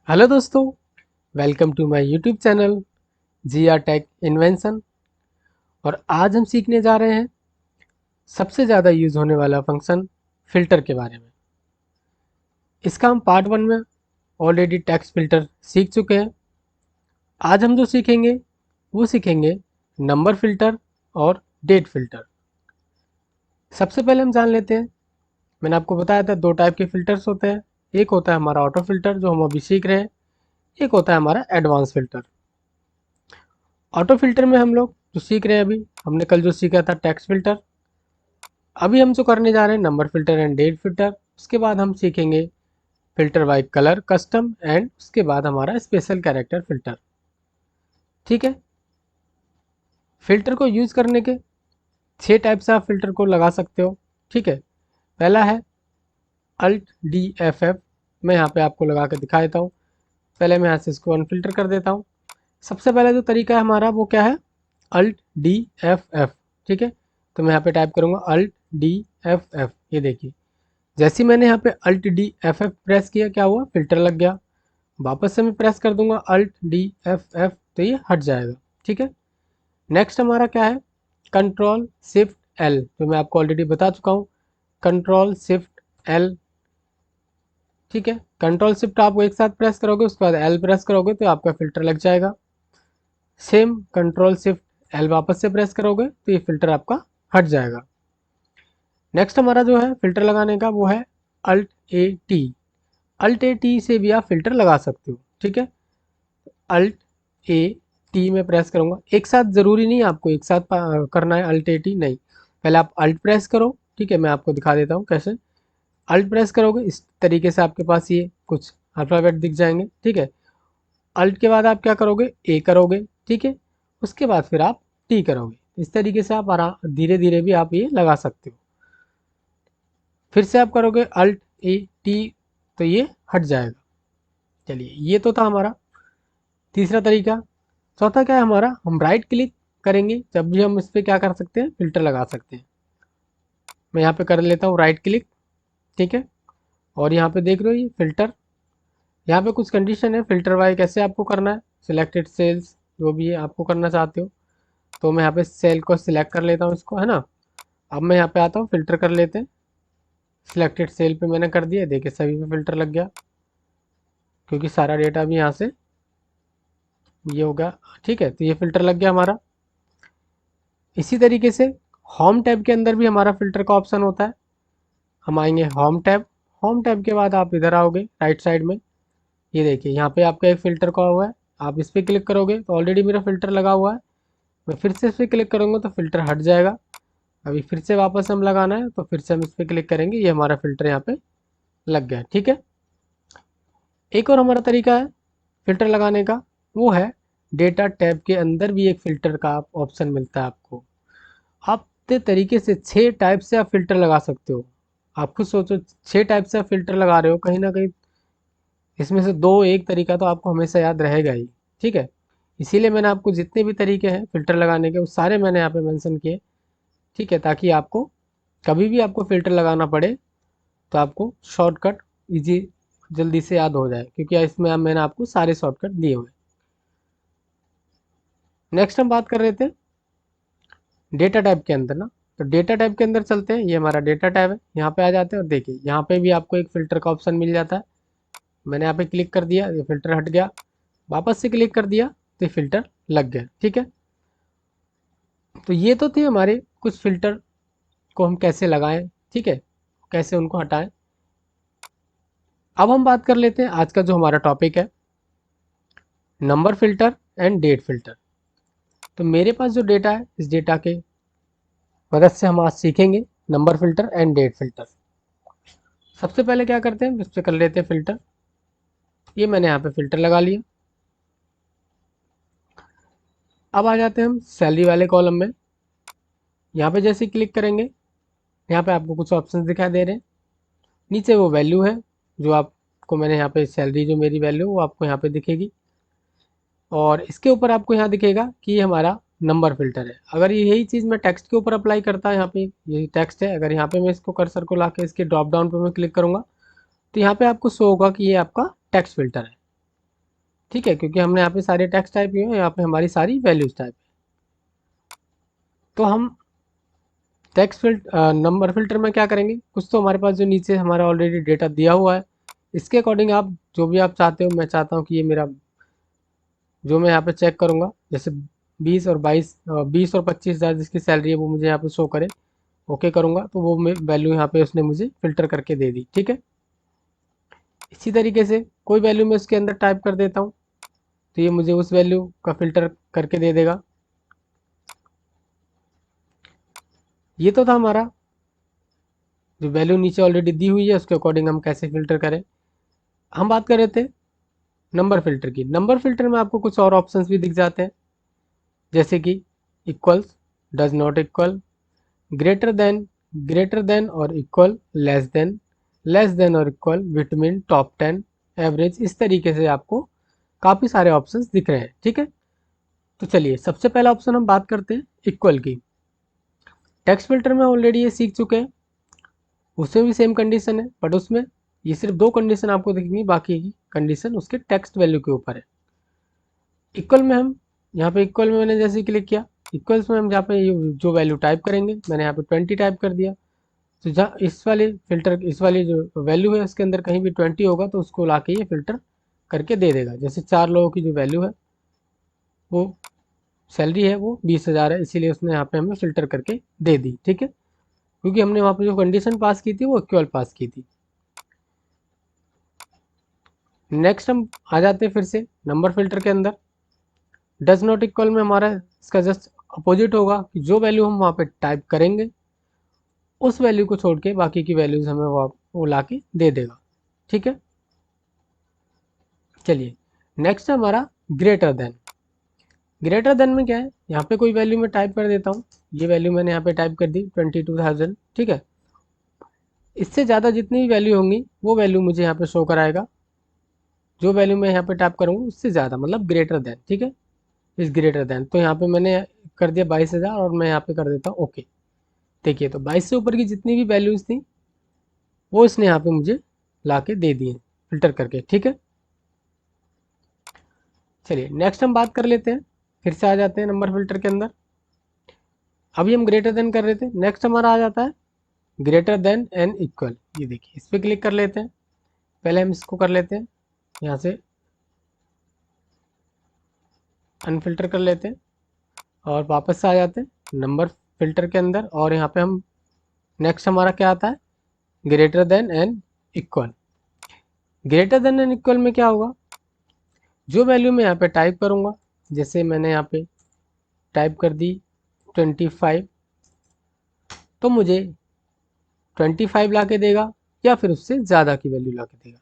Hello दोस्तों, welcome to my YouTube channel G R tech invention. और आज हम सीखने जा रहे हैं सबसे ज़्यादा यूज़ होने वाला फंक्शन फ़िल्टर के बारे में। इसका हम पार्ट वन में ऑलरेडी टेक्स्ट फ़िल्टर सीख चुके हैं। आज हम जो सीखेंगे वो सीखेंगे नंबर फ़िल्टर और डेट फ़िल्टर। सबसे पहले हम जान लेते हैं, मैंने आपको बताया था दो टाइप के फ़िल्टर्स होते हैं। एक होता है हमारा ऑटो फ़िल्टर जो हम अभी सीख रहे हैं, एक होता है हमारा एडवांस फ़िल्टर। ऑटो फ़िल्टर में हम लोग जो सीख रहे हैं, अभी हमने कल जो सीखा था टेक्स्ट फ़िल्टर, अभी हम जो करने जा रहे हैं number filter and date filter. उसके बाद हम सीखेंगे filter by colour custom and उसके बाद हमारा स्पेशल कैरेक्टर फ़िल्टर। ठीक है, फ़िल्टर को यूज़ करने के 6 टाइप से आप फ़िल्टर को लगा सकते हो। ठीक है, पहला है अल्ट डी एफ एफ। मैं यहाँ पे आपको लगा के दिखा देता हूँ। पहले मैं यहाँ से इसको अनफिल्टर कर देता हूँ। सबसे पहला जो तरीका है हमारा वो क्या है, अल्ट डी एफ एफ। ठीक है, तो मैं यहाँ पे टाइप करूँगा अल्ट डी एफ एफ। ये देखिए, जैसे ही मैंने यहाँ पे alt D F F press किया, क्या हुआ, फिल्टर लग गया। वापस से मैं प्रेस कर दूंगा अल्ट डी एफ एफ, तो ये हट जाएगा। ठीक है, नेक्स्ट हमारा क्या है, कंट्रोल शिफ्ट एल, जो मैं आपको ऑलरेडी बता चुका हूँ, कंट्रोल शिफ्ट एल। ठीक है, कंट्रोल शिफ्ट आप एक साथ प्रेस करोगे, उसके बाद एल प्रेस करोगे तो आपका फिल्टर लग जाएगा। सेम कंट्रोल शिफ्ट एल वापस से प्रेस करोगे तो ये फिल्टर आपका हट जाएगा। नेक्स्ट हमारा जो है फिल्टर लगाने का वो है alt A T. Alt A T से भी आप फिल्टर लगा सकते हो। ठीक है, अल्ट ए टी में प्रेस करूंगा, एक साथ ज़रूरी नहीं आपको एक साथ करना है अल्ट ए टी, नहीं, पहले आप अल्ट प्रेस करो। ठीक है, मैं आपको दिखा देता हूँ कैसे। अल्ट प्रेस करोगे इस तरीके से आपके पास ये कुछ अल्फ़ाबेट दिख जाएंगे। ठीक है, अल्ट के बाद आप क्या करोगे, ए करोगे। ठीक है, उसके बाद फिर आप टी करोगे। इस तरीके से आप आराम धीरे धीरे भी आप ये लगा सकते हो। फिर से आप करोगे अल्ट ए टी, तो ये हट जाएगा। चलिए, ये तो था हमारा तीसरा तरीका। चौथा क्या है हमारा, हम राइट क्लिक करेंगे जब भी हम इस पर क्या कर सकते हैं, फिल्टर लगा सकते हैं। मैं यहाँ पे कर लेता हूँ राइट क्लिक। ठीक है, और यहाँ पे देख रहे हो ये फिल्टर, यहाँ पे कुछ कंडीशन है फिल्टर वाई कैसे आपको करना है, सिलेक्टेड सेल्स जो भी है आपको करना चाहते हो। तो मैं यहाँ पे सेल को सिलेक्ट कर लेता हूँ इसको, है ना। अब मैं यहाँ पे आता हूँ, फिल्टर कर लेते हैं। सिलेक्टेड सेल पे मैंने कर दिया, देखिए सभी पे फिल्टर लग गया क्योंकि सारा डेटा भी यहाँ से ये होगा। ठीक है, तो ये फिल्टर लग गया हमारा। इसी तरीके से होम टैब के अंदर भी हमारा फिल्टर का ऑप्शन होता है। हम आएंगे होम टैब। होम टैब के बाद आप इधर आओगे राइट साइड में, ये देखिए यहाँ पे आपका एक फ़िल्टर का हुआ है। आप इस पर क्लिक करोगे तो ऑलरेडी मेरा फ़िल्टर लगा हुआ है। मैं फिर से इस पर क्लिक करूँगा तो फ़िल्टर हट जाएगा। अभी फिर से वापस हम लगाना है तो फिर से हम इस पर क्लिक करेंगे, ये हमारा फ़िल्टर यहाँ पे लग गया। ठीक है, एक और हमारा तरीका है फ़िल्टर लगाने का, वो है डेटा टैब के अंदर भी एक फ़िल्टर का ऑप्शन मिलता है आपको। आप तरीके से 6 टाइप से आप फ़िल्टर लगा सकते हो। आप खुद सोचो, 6 टाइप से आप फ़िल्टर लगा रहे हो, कहीं ना कहीं इसमें से दो एक तरीका तो आपको हमेशा याद रहेगा ही। ठीक है, इसीलिए मैंने आपको जितने भी तरीके हैं फ़िल्टर लगाने के वो सारे मैंने यहाँ पे मेंशन किए। ठीक है, ताकि आपको कभी भी आपको फ़िल्टर लगाना पड़े तो आपको शॉर्टकट इजी जल्दी से याद हो जाए, क्योंकि इसमें अब मैंने आपको सारे शॉर्टकट दिए हुए हैं। नेक्स्ट हम बात कर रहे थे डेटा टाइप के अंदर ना, तो डेटा टाइप के अंदर चलते हैं। ये हमारा डेटा टाइप है, यहाँ पे आ जाते हैं और देखिए यहाँ पे भी आपको एक फ़िल्टर का ऑप्शन मिल जाता है। मैंने यहाँ पे क्लिक कर दिया, ये फ़िल्टर हट गया। वापस से क्लिक कर दिया तो फ़िल्टर लग गया। ठीक है, तो ये तो थे हमारे कुछ फ़िल्टर को हम कैसे लगाएं, ठीक है, कैसे उनको हटाएं। अब हम बात कर लेते हैं आज का जो हमारा टॉपिक है, number filter and date filter. तो मेरे पास जो डेटा है, इस डेटा के मदद से हम आज सीखेंगे number filter and date filter. सबसे पहले क्या करते हैं, इस पर कर लेते हैं फ़िल्टर। ये मैंने यहाँ पे फ़िल्टर लगा लिया। अब आ जाते हैं हम सैलरी वाले कॉलम में। यहाँ पे जैसे क्लिक करेंगे, यहाँ पे आपको कुछ ऑप्शंस दिखाई दे रहे हैं। नीचे वो वैल्यू है जो आपको मैंने यहाँ पे सैलरी जो मेरी वैल्यू वो आपको यहाँ पे दिखेगी। और इसके ऊपर आपको यहाँ दिखेगा कि ये हमारा नंबर फ़िल्टर है। अगर यही चीज़ मैं टेक्स्ट के ऊपर अप्लाई करता, यहाँ पे यही टेक्स्ट है, अगर यहाँ पे मैं इसको कर्सर को ला के इसके ड्रॉप डाउन पे मैं क्लिक करूँगा तो यहाँ पे आपको शो होगा कि ये आपका टेक्स्ट फ़िल्टर है। ठीक है, क्योंकि हमने यहाँ पे सारे टेक्स्ट टाइप किए हैं, यहाँ पे हमारी सारी वैल्यूज टाइप है। तो हम टेक्स्ट नंबर फिल्टर में क्या करेंगे, कुछ तो हमारे पास जो नीचे हमारा ऑलरेडी डेटा दिया हुआ है, इसके अकॉर्डिंग आप जो भी आप चाहते हो, मैं चाहता हूँ कि ये मेरा जो मैं यहाँ पे चेक करूँगा, जैसे 20 और 25 जिसकी सैलरी है वो मुझे यहाँ पे शो करे, ओके करूँगा तो वो मैं वैल्यू यहाँ पे उसने मुझे फिल्टर करके दे दी। ठीक है, इसी तरीके से कोई वैल्यू मैं उसके अंदर टाइप कर देता हूँ तो ये मुझे उस वैल्यू का फिल्टर करके दे देगा। ये तो था हमारा जो वैल्यू नीचे ऑलरेडी दी हुई है, उसके अकॉर्डिंग हम कैसे फिल्टर करें। हम बात कर रहे थे नंबर फिल्टर की। नंबर फिल्टर में आपको कुछ और ऑप्शंस भी दिख जाते हैं, जैसे कि equals, does not equal, greater than और इक्वल, लेस देन और इक्वल, बिटवीन, टॉप 10, एवरेज। इस तरीके से आपको काफ़ी सारे ऑप्शंस दिख रहे हैं। ठीक है, तो चलिए सबसे पहला ऑप्शन हम बात करते हैं इक्वल की। टेक्स्ट फिल्टर में ऑलरेडी ये सीख चुके हैं, उसमें भी सेम कंडीशन है, बट उसमें ये सिर्फ दो कंडीशन आपको दिखेंगी, बाकी की कंडीशन उसके टेक्स्ट वैल्यू के ऊपर है। इक्वल में हम यहाँ पे इक्वल में मैंने जैसे क्लिक किया, इक्वल्स में हम जहाँ पे जो वैल्यू टाइप करेंगे, मैंने यहाँ पे 20 टाइप कर दिया, तो जहाँ इस वाले फिल्टर, इस वाली जो वैल्यू है उसके अंदर कहीं भी 20 होगा तो उसको ला के ये फिल्टर करके दे देगा। जैसे 4 लोगों की जो वैल्यू है, वो सैलरी है वो 20,000 है, इसीलिए उसने यहाँ पे हमें फिल्टर करके दे दी। ठीक है, क्योंकि हमने वहाँ पे जो कंडीशन पास की थी वो इक्वल पास की थी। नेक्स्ट हम आ जाते हैं फिर से नंबर फिल्टर के अंदर। डज नॉट इक्वल में हमारा इसका जस्ट अपोजिट होगा कि जो वैल्यू हम वहाँ पे टाइप करेंगे उस वैल्यू को छोड़ के बाकी की वैल्यूज हमें वो ला के दे देगा। ठीक है, चलिए नेक्स्ट है हमारा ग्रेटर देन। ग्रेटर देन में क्या है, यहाँ पे कोई वैल्यू मैं टाइप कर देता हूँ, ये वैल्यू मैंने यहाँ पे टाइप कर दी 22,000। ठीक है, इससे ज़्यादा जितनी भी वैल्यू होंगी वो वैल्यू मुझे यहाँ पे शो कराएगा, जो वैल्यू मैं यहाँ पे टाइप करूँगा उससे ज़्यादा, मतलब ग्रेटर देन। ठीक है, इस ग्रेटर देन, तो यहाँ पे मैंने कर दिया 22,000 और मैं यहाँ पे कर देता हूँ ओके। देखिए, तो 22 से ऊपर की जितनी भी वैल्यूज थी वो इसने यहाँ पे मुझे ला के दे दिए फिल्टर करके। ठीक है, चलिए नेक्स्ट हम बात कर लेते हैं, फिर से आ जाते हैं नंबर फिल्टर के अंदर। अभी हम ग्रेटर देन कर रहे थे, नेक्स्ट हमारा आ जाता है ग्रेटर देन एंड इक्वल। ये देखिए, इस पर क्लिक कर लेते हैं, पहले हम इसको कर लेते हैं, यहाँ से अनफिल्टर कर लेते हैं और वापस से आ जाते हैं नंबर फिल्टर के अंदर, और यहाँ पे हम नेक्स्ट हमारा क्या आता है, greater than and equal. Greater than and equal में क्या होगा, जो वैल्यू मैं यहाँ पे टाइप करूँगा, जैसे मैंने यहाँ पे टाइप कर दी 25, तो मुझे 25 ला के देगा या फिर उससे ज़्यादा की वैल्यू ला के देगा,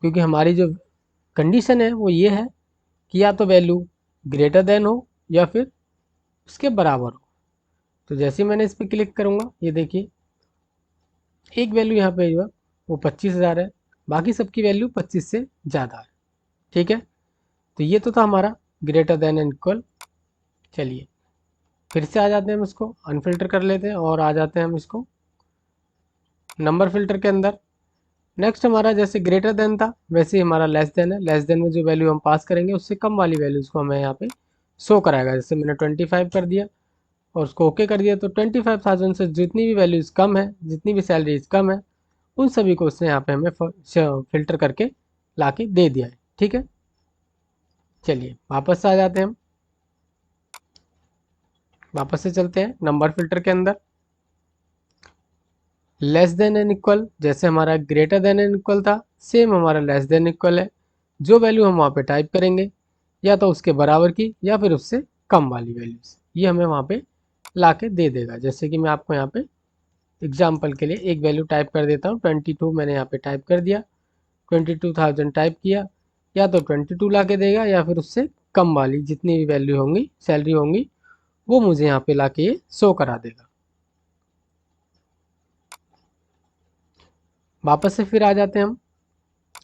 क्योंकि हमारी जो कंडीशन है वो ये है कि या तो वैल्यू ग्रेटर देन हो या फिर उसके बराबर हो। तो जैसे ही मैंने इस पर क्लिक करूँगा, ये देखिए एक वैल्यू यहाँ पे जो है वो 25,000 है, बाकी सबकी वैल्यू 25 से ज़्यादा है। ठीक है, तो ये तो था हमारा ग्रेटर देन एंड इक्वल। चलिए फिर से आ जाते हैं, हम इसको अनफिल्टर कर लेते हैं और आ जाते हैं हम इसको नंबर फिल्टर के अंदर। नेक्स्ट हमारा जैसे ग्रेटर देन था वैसे ही हमारा लेस देन है। लेस देन में जो वैल्यू हम पास करेंगे उससे कम वाली वैल्यूज़ को हमें यहाँ पे शो कराएगा। जैसे मैंने 25 कर दिया और उसको ओके कर दिया, तो 25,000 से जितनी भी वैल्यूज़ कम है, जितनी भी सैलरीज कम है, उन सभी को उसने यहाँ पे हमें फिल्टर करके ला के दे दिया है। ठीक है, चलिए वापस आ जाते हैं, हम वापस से चलते हैं नंबर फिल्टर के अंदर। लेस देन एन इक्वल, जैसे हमारा ग्रेटर देन एन इक्वल था, सेम हमारा लेस देन इक्वल है। जो वैल्यू हम वहाँ पे टाइप करेंगे या तो उसके बराबर की या फिर उससे कम वाली वैल्यूज, ये हमें वहाँ पे ला के दे देगा। जैसे कि मैं आपको यहाँ पे एग्जाम्पल के लिए एक वैल्यू टाइप कर देता हूँ, 22 मैंने यहाँ पे टाइप कर दिया, 22,000 टाइप किया, या तो 22 ला के देगा या फिर उससे कम वाली जितनी भी वैल्यू होंगी, सैलरी होंगी, वो मुझे यहाँ पे ला के ये शो करा देगा। वापस से फिर आ जाते हैं हम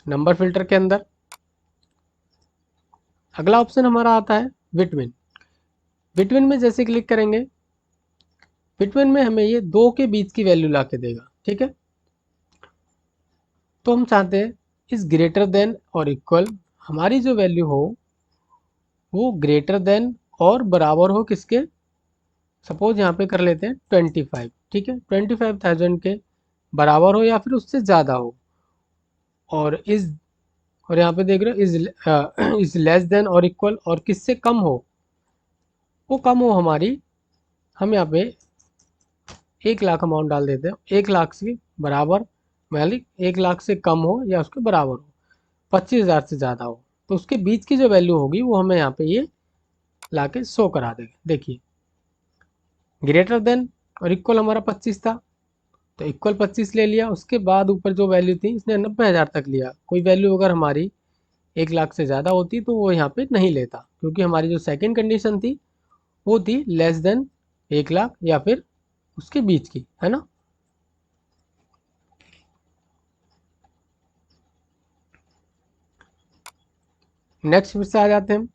नंबर फिल्टर के अंदर। अगला ऑप्शन हमारा आता है बिटवीन। बिटवीन में जैसे क्लिक करेंगे, बिटवीन में हमें ये दो के बीच की वैल्यू ला के देगा। ठीक है, तो हम चाहते हैं इस ग्रेटर देन और इक्वल हमारी जो वैल्यू हो वो ग्रेटर देन और बराबर हो किसके, सपोज यहाँ पे कर लेते हैं 25, ठीक है, 25,000 के बराबर हो या फिर उससे ज़्यादा हो, और इज, और यहाँ पे देख रहे हो इज लेस देन और इक्वल, और किससे कम हो, वो कम हो हमारी, हम यहाँ पे 1 लाख अमाउंट डाल देते हैं, 1 लाख से बराबर, मालिक 1 लाख से कम हो या उसके बराबर हो, 25,000 से ज़्यादा हो, तो उसके बीच की जो वैल्यू होगी वो हमें यहाँ पे ये ला के शो करा देगा। देखिए ग्रेटर देन और इक्वल हमारा 25 था, तो इक्वल 25 ले लिया, उसके बाद ऊपर जो वैल्यू थी इसने 90,000 तक लिया। कोई वैल्यू अगर हमारी 1 लाख से ज़्यादा होती तो वो यहाँ पे नहीं लेता, क्योंकि हमारी जो सेकंड कंडीशन थी वो थी लेस देन 1 लाख या फिर उसके बीच की, है ना। नेक्स्ट फिर से आ जाते हैं हम,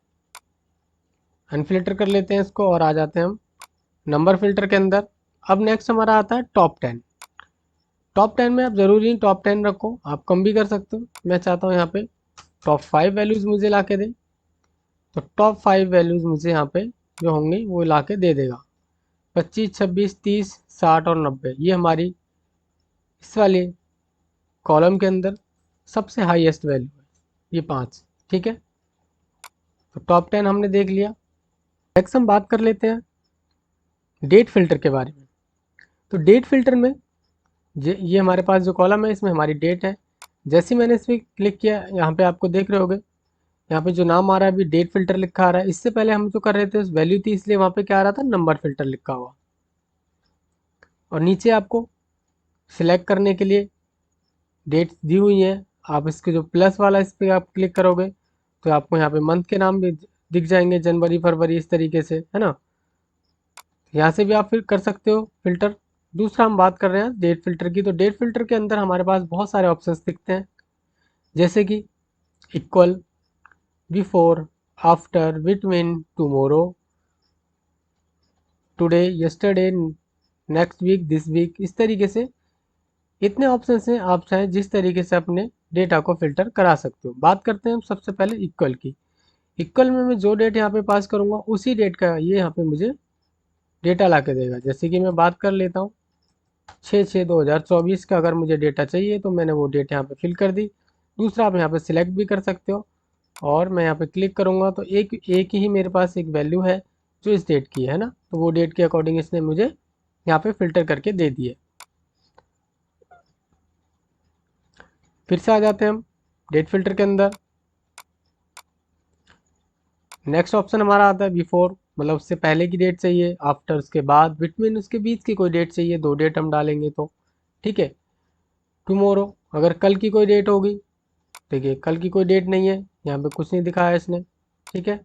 अनफिल्टर कर लेते हैं इसको और आ जाते हैं हम नंबर फिल्टर के अंदर। अब नेक्स्ट हमारा आता है टॉप 10। टॉप 10 में आप ज़रूरी नहीं टॉप 10 रखो, आप कम भी कर सकते हो। मैं चाहता हूँ यहाँ पे टॉप 5 वैल्यूज़ मुझे ला के दे, तो टॉप 5 वैल्यूज़ मुझे यहाँ पे जो होंगी वो ला के दे देगा। 25, 26, 30, 60 और 90, ये हमारी इस वाले कॉलम के अंदर सबसे हाईएस्ट वैल्यू है, ये 5, ठीक है। तो टॉप 10 हमने देख लिया। नेक्स्ट हम बात कर लेते हैं डेट फिल्टर के बारे में। तो डेट फिल्टर में ये हमारे पास जो कॉलम है इसमें हमारी डेट है। जैसे ही मैंने इस पर क्लिक किया, यहाँ पे आपको देख रहे होगे, यहाँ पे जो नाम आ रहा है अभी डेट फिल्टर लिखा आ रहा है। इससे पहले हम जो कर रहे थे वैल्यू थी, इसलिए वहाँ पे क्या आ रहा था, नंबर फिल्टर लिखा हुआ। और नीचे आपको सिलेक्ट करने के लिए डेट दी हुई है, आप इसके जो प्लस वाला इस पर आप क्लिक करोगे तो आपको यहाँ पे मंथ के नाम भी दिख जाएंगे, जनवरी, फरवरी, इस तरीके से, है ना। यहाँ से भी आप फिर कर सकते हो फिल्टर। दूसरा हम बात कर रहे हैं डेट फिल्टर की। तो डेट फिल्टर के अंदर हमारे पास बहुत सारे ऑप्शंस दिखते हैं, जैसे कि equal, before, after, between, tomorrow, today, yesterday, next week, this week, इस तरीके से इतने ऑप्शन हैं। आप चाहें जिस तरीके से अपने डेटा को फिल्टर करा सकते हो। बात करते हैं हम सबसे पहले इक्वल की। इक्वल में मैं जो डेट यहाँ पे पास करूँगा उसी डेट का ये यहाँ पे मुझे डेटा ला के देगा। जैसे कि मैं बात कर लेता हूँ 6/6/2024 का अगर मुझे डेटा चाहिए तो मैंने वो डेट यहाँ पे फिल कर दी। दूसरा आप यहाँ पे सिलेक्ट भी कर सकते हो, और मैं यहाँ पे क्लिक करूँगा तो एक एक ही मेरे पास एक वैल्यू है जो इस डेट की है ना, तो वो डेट के अकॉर्डिंग इसने मुझे यहाँ पे फिल्टर करके दे दिए। फिर से आ जाते हैं हम डेट फिल्टर के अंदर। नेक्स्ट ऑप्शन हमारा आता है बिफोर, मतलब उससे पहले की डेट चाहिए, आफ्टर उसके बाद, बिटवीन उसके बीच की कोई डेट चाहिए, 2 डेट हम डालेंगे तो, ठीक है। टुमारो, अगर कल की कोई डेट होगी, देखिए कल की कोई डेट नहीं है, यहाँ पे कुछ नहीं दिखाया इसने, ठीक है।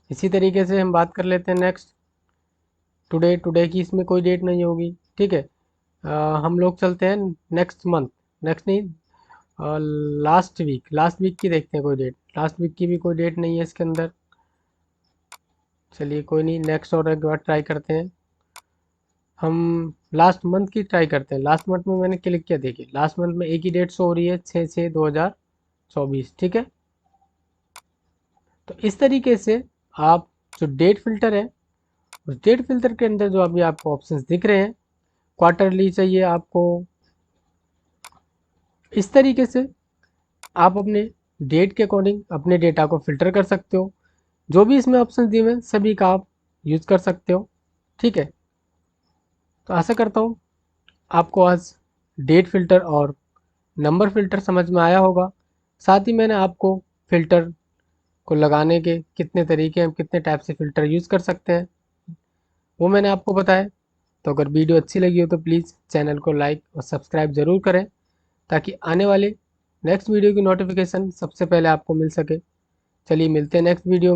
इसी तरीके से हम बात कर लेते हैं नेक्स्ट टुडे। टुडे की इसमें कोई डेट नहीं होगी, ठीक है। हम लोग चलते हैं नेक्स्ट मंथ, नेक्स्ट नहीं, लास्ट वीक की देखते हैं कोई डेट। लास्ट वीक की भी कोई डेट नहीं है इसके अंदर। चलिए कोई नहीं, नेक्स्ट और एक बार ट्राई करते हैं। हम लास्ट मंथ की ट्राई करते हैं। लास्ट मंथ में मैंने क्लिक किया, देखिए लास्ट मंथ में एक ही डेट शो हो रही है, 6/6/2024, ठीक है। तो इस तरीके से आप जो डेट फिल्टर है, उस डेट फिल्टर के अंदर जो अभी आपको ऑप्शंस दिख रहे हैं, क्वार्टरली चाहिए आपको, इस तरीके से आप अपने डेट के अकॉर्डिंग अपने डेटा को फिल्टर कर सकते हो। जो भी इसमें ऑप्शन दिए हुए हैं सभी का आप यूज़ कर सकते हो, ठीक है। तो आशा करता हूँ आपको आज डेट फिल्टर और नंबर फिल्टर समझ में आया होगा। साथ ही मैंने आपको फिल्टर को लगाने के कितने तरीके हैं, कितने टाइप से फ़िल्टर यूज़ कर सकते हैं, वो मैंने आपको बताया। तो अगर वीडियो अच्छी लगी हो तो प्लीज़ चैनल को लाइक और सब्सक्राइब ज़रूर करें, ताकि आने वाले नेक्स्ट वीडियो की नोटिफिकेशन सबसे पहले आपको मिल सके। चलिए मिलते हैं नेक्स्ट वीडियो में।